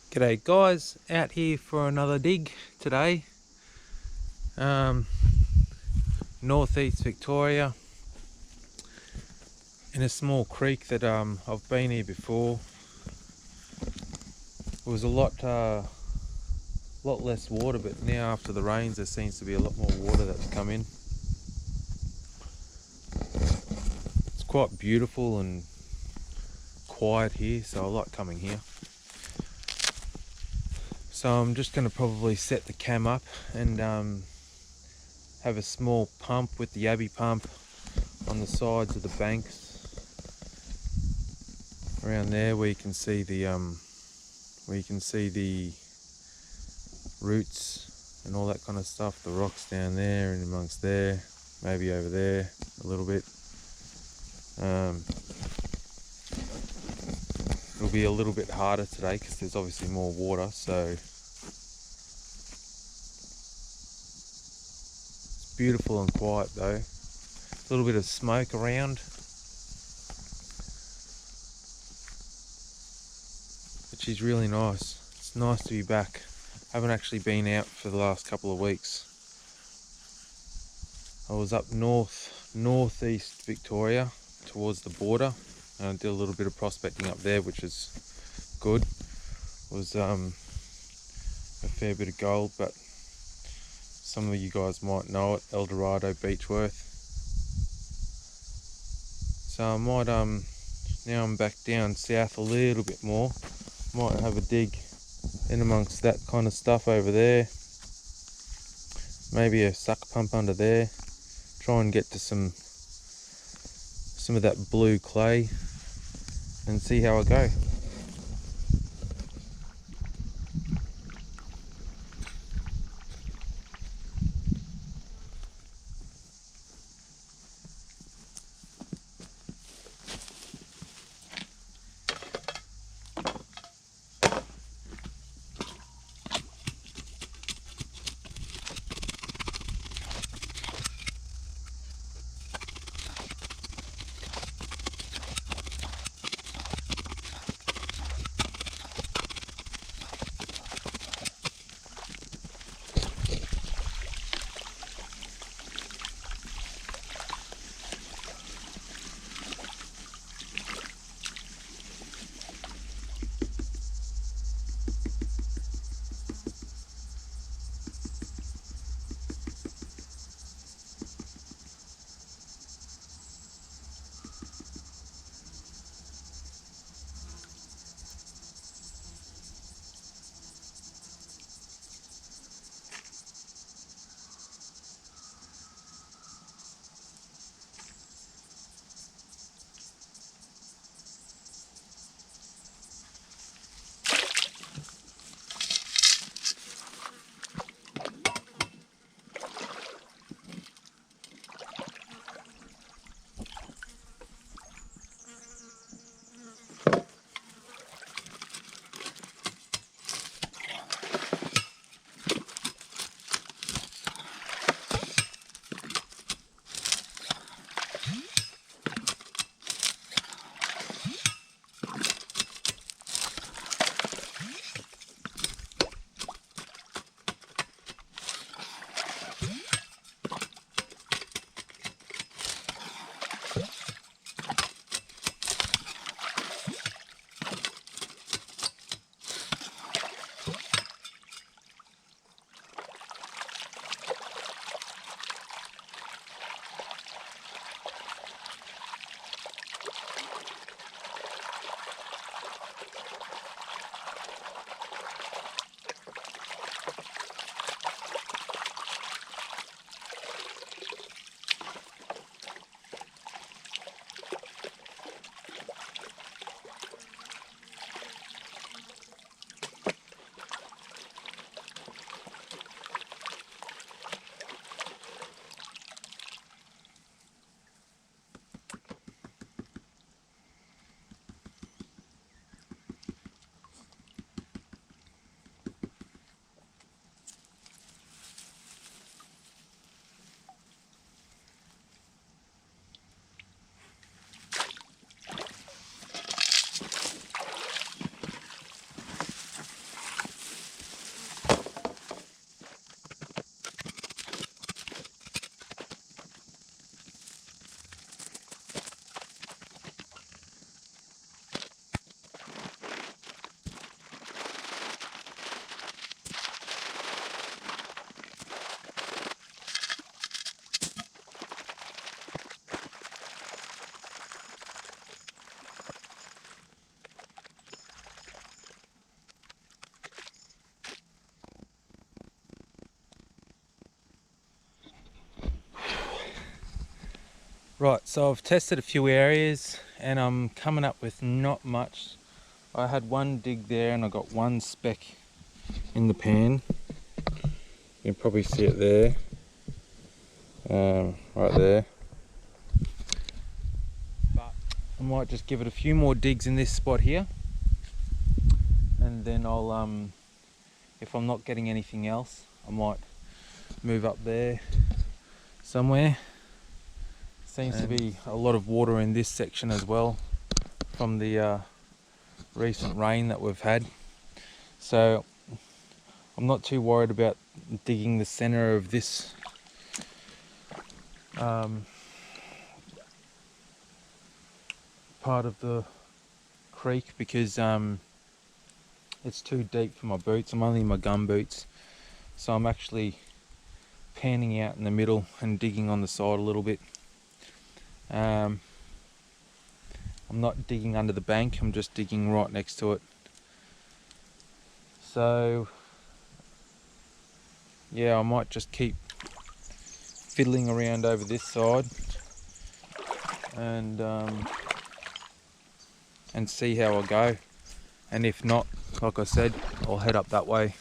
G'day guys, out here for another dig today. Northeast Victoria, in a small creek that I've been here before. It was a lot less water, but now after the rains there seems to be a lot more water that's come in. It's quite beautiful and quiet here, so I like coming here. So I'm just going to probably set the cam up and have a small pump with the Yabby pump on the sides of the banks around there, where you can see the roots and all that kind of stuff. The rocks down there and amongst there, maybe over there a little bit. It'll be a little bit harder today because there's obviously more water, so it's beautiful and quiet though. A little bit of smoke around, which is really nice. It's nice to be back. I haven't actually been out for the last couple of weeks. I was up northeast Victoria towards the border, and I did a little bit of prospecting up there, which is good. It was a fair bit of gold, but some of you guys might know it, Eldorado Beechworth. So I might now I'm back down south a little bit more, might have a dig in amongst that kind of stuff over there, maybe a suck pump under there, try and get to some of that blue clay and see how I go. Right, so I've tested a few areas and I'm coming up with not much. I had one dig there and I got one speck in the pan. You can probably see it there, right there. But I might just give it a few more digs in this spot here, and then I'll, if I'm not getting anything else, I might move up there somewhere. Seems to be a lot of water in this section as well from the recent rain that we've had. So I'm not too worried about digging the center of this part of the creek because it's too deep for my boots. I'm only in my gum boots, so I'm actually panning out in the middle and digging on the side a little bit. I'm not digging under the bank, I'm just digging right next to it. So yeah, I might just keep fiddling around over this side and see how I go. And if not, like I said, I'll head up that way.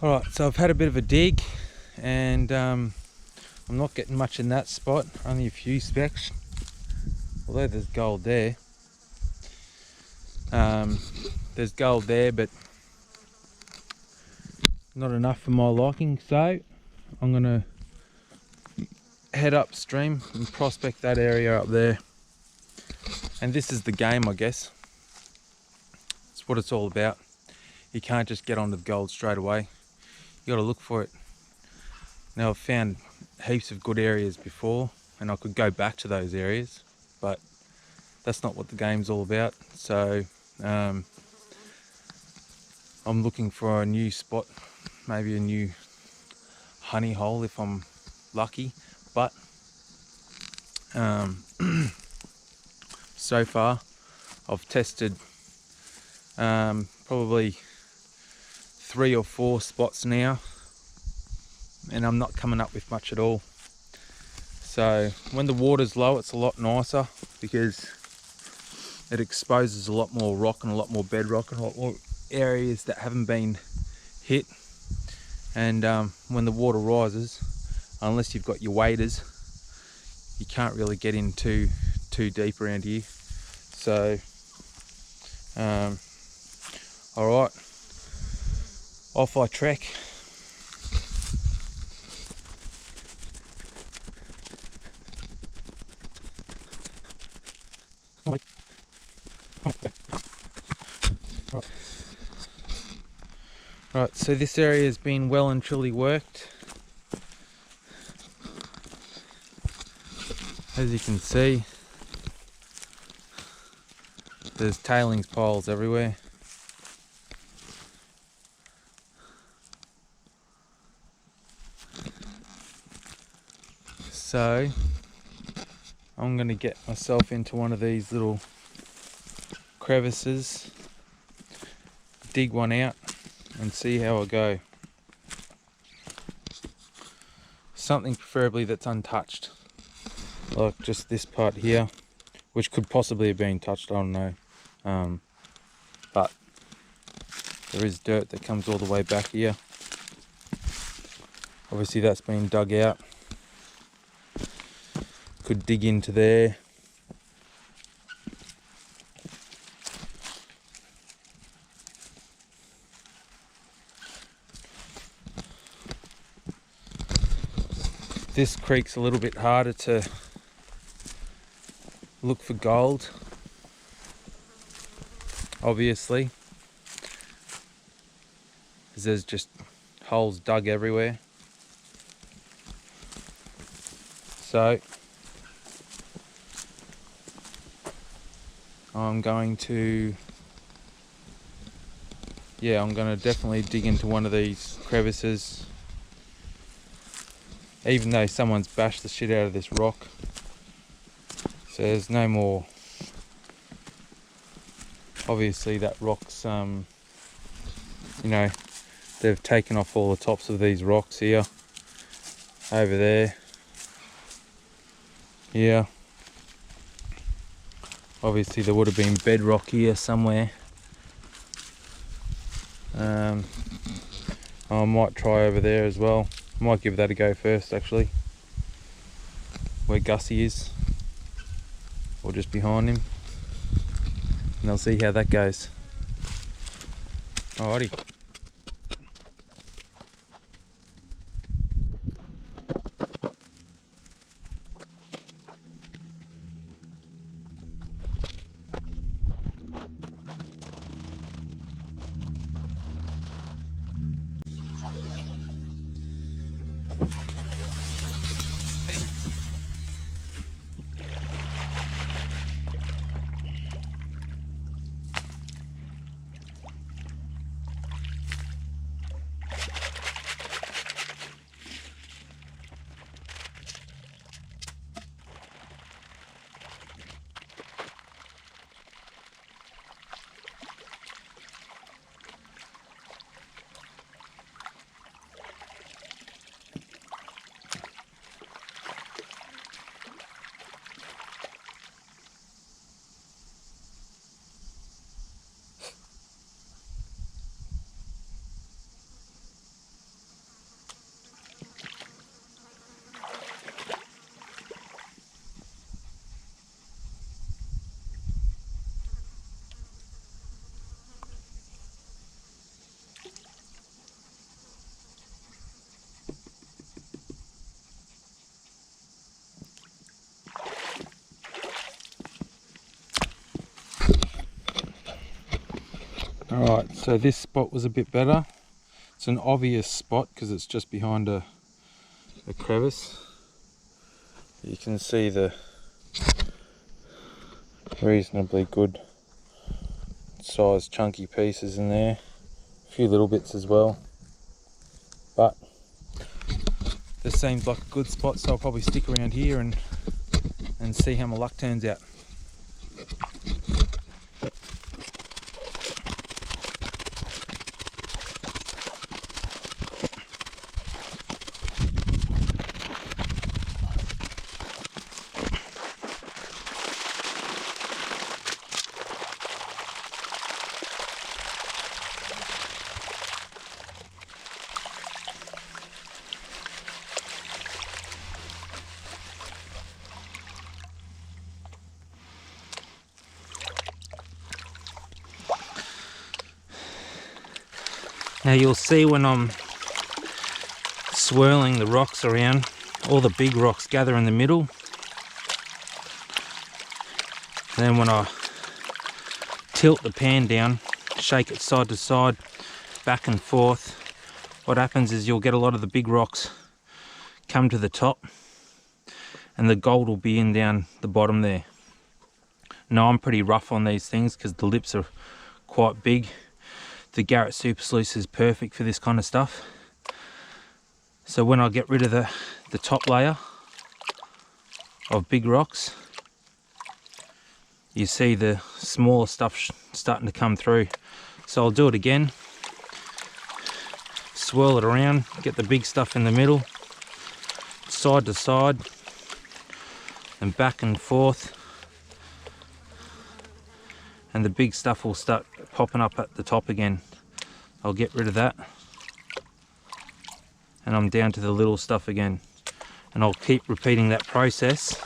Alright, so I've had a bit of a dig and I'm not getting much in that spot, only a few specks, although there's gold there. There's gold there, but not enough for my liking, so I'm gonna head upstream and prospect that area up there. And this is the game, I guess. It's what it's all about. You can't just get onto the gold straight away. You gotta look for it. Now I've found heaps of good areas before and I could go back to those areas, but that's not what the game's all about. So I'm looking for a new spot, maybe a new honey hole if I'm lucky, but so far I've tested probably 3 or 4 spots now and I'm not coming up with much at all. So when the water's low, it's a lot nicer because it exposes a lot more rock and a lot more bedrock and a lot more areas that haven't been hit. And when the water rises, unless you've got your waders, you can't really get in too deep around here. So all right, off I trek. Right, so this area has been well and truly worked. As you can see, there's tailings piles everywhere. So I'm going to get myself into one of these little crevices, dig one out and see how I go. Something preferably that's untouched, like just this part here, which could possibly have been touched, I don't know. But there is dirt that comes all the way back here. Obviously that's been dug out. Could dig into there. This creek's a little bit harder to look for gold, obviously, because there's just holes dug everywhere. So I'm going to definitely dig into one of these crevices, even though someone's bashed the shit out of this rock. So there's no more. Obviously that rock's, you know, they've taken off all the tops of these rocks here, over there, here. Obviously there would have been bedrock here somewhere. I might try over there as well. I might give that a go first, actually, where Gussie is, or just behind him, and I'll see how that goes. Alrighty. Alright, so this spot was a bit better. It's an obvious spot because it's just behind a crevice. You can see the reasonably good sized chunky pieces in there. A few little bits as well. But this seems like a good spot, so I'll probably stick around here and see how my luck turns out. Now you'll see when I'm swirling the rocks around, all the big rocks gather in the middle. Then when I tilt the pan down, shake it side to side, back and forth, what happens is you'll get a lot of the big rocks come to the top and the gold will be in down the bottom there. Now I'm pretty rough on these things because the lips are quite big. The Garrett Super Sluice is perfect for this kind of stuff. So when I get rid of the top layer of big rocks, you see the smaller stuff starting to come through. So I'll do it again, swirl it around, get the big stuff in the middle, side to side and back and forth, and the big stuff will start popping up at the top again. I'll get rid of that and I'm down to the little stuff again, and I'll keep repeating that process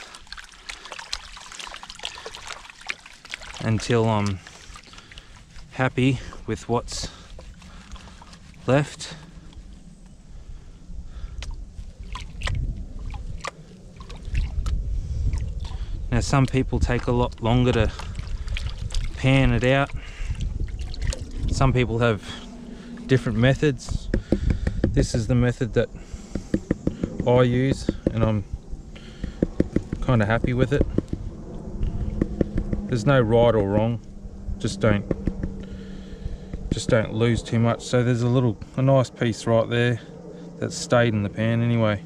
until I'm happy with what's left. Now some people take a lot longer to pan it out. Some people have different methods. This is the method that I use, and I'm kind of happy with it. There's no right or wrong, just don't lose too much. So there's a nice piece right there that stayed in the pan anyway.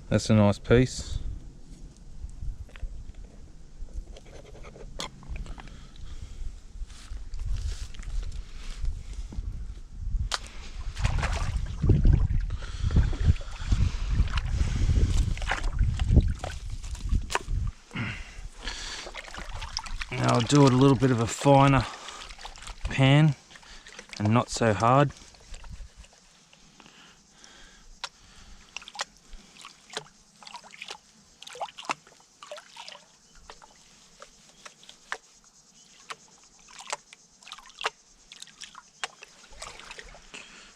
That's a nice piece. Now I'll do it a little bit of a finer pan and not so hard.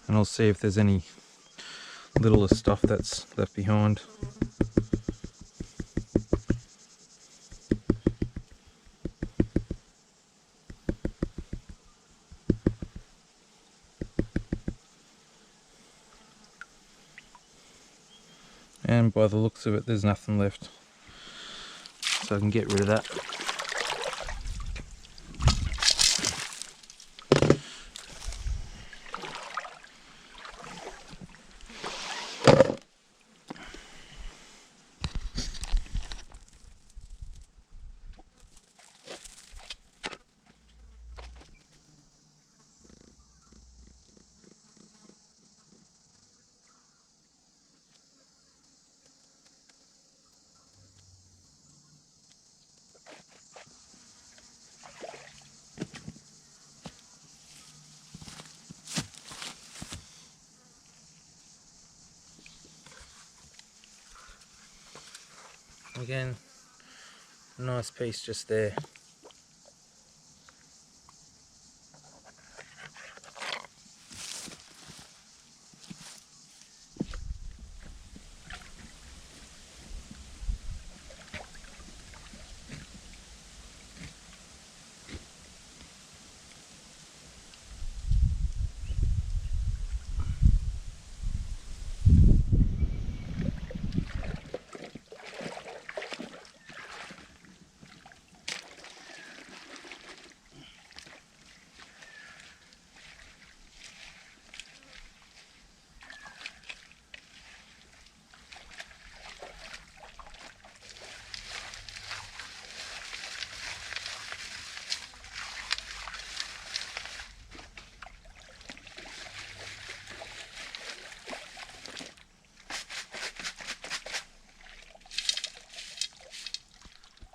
And I'll see if there's any little stuff that's left behind. And by the looks of it, there's nothing left. So I can get rid of that. Again, nice piece just there.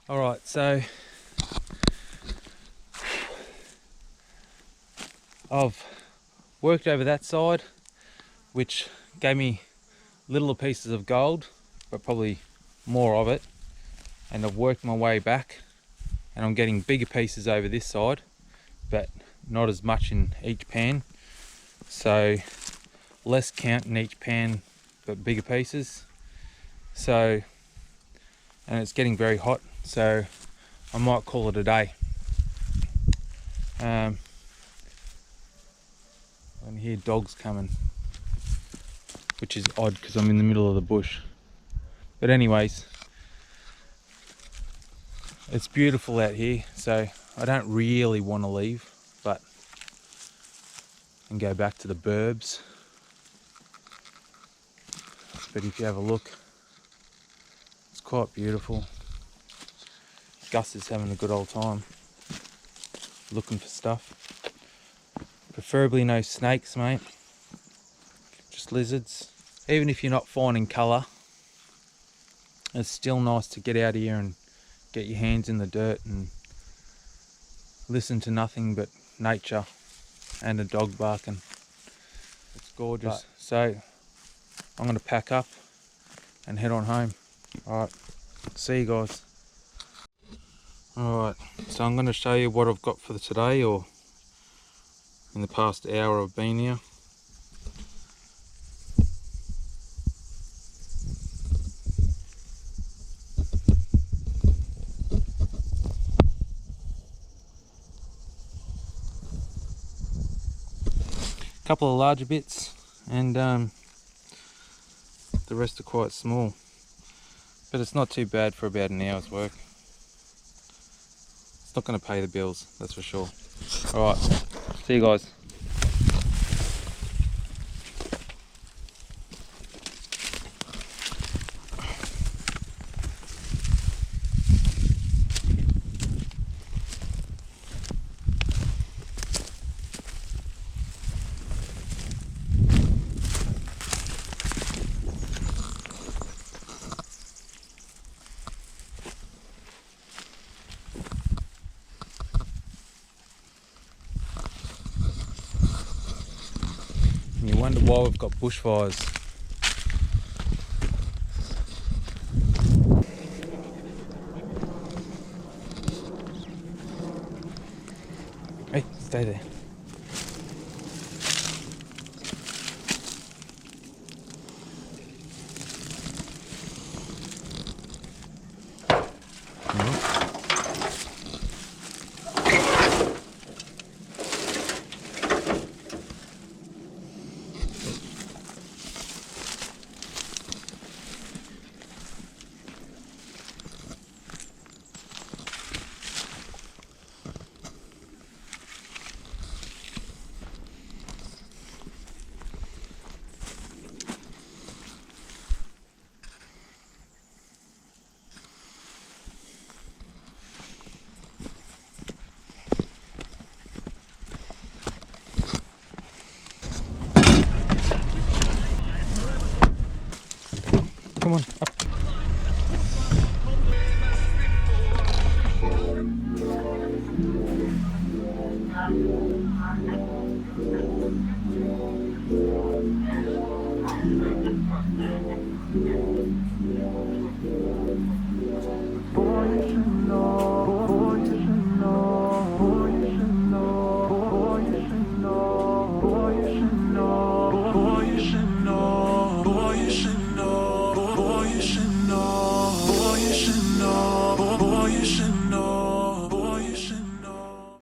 Alright, so I've worked over that side, which gave me little pieces of gold, but probably more of it. And I've worked my way back, and I'm getting bigger pieces over this side, but not as much in each pan. So less count in each pan, but bigger pieces. So, and it's getting very hot, so I might call it a day. I can hear dogs coming, which is odd because I'm in the middle of the bush. But anyways, it's beautiful out here, so I don't really want to leave, but and go back to the burbs. But if you have a look, it's quite beautiful. Gus is having a good old time looking for stuff. Preferably no snakes, mate. Just lizards. Even if you're not finding colour, it's still nice to get out here and get your hands in the dirt and listen to nothing but nature and a dog barking. It's gorgeous. So I'm going to pack up and head on home. Alright, see you guys. Alright, so I'm going to show you what I've got for today, or in the past hour I've been here. Couple of larger bits, and the rest are quite small, but it's not too bad for about an hour's work. It's not going to pay the bills, that's for sure. Alright, see you guys. And you wonder why we've got bushfires. Hey, stay there. Come on, up.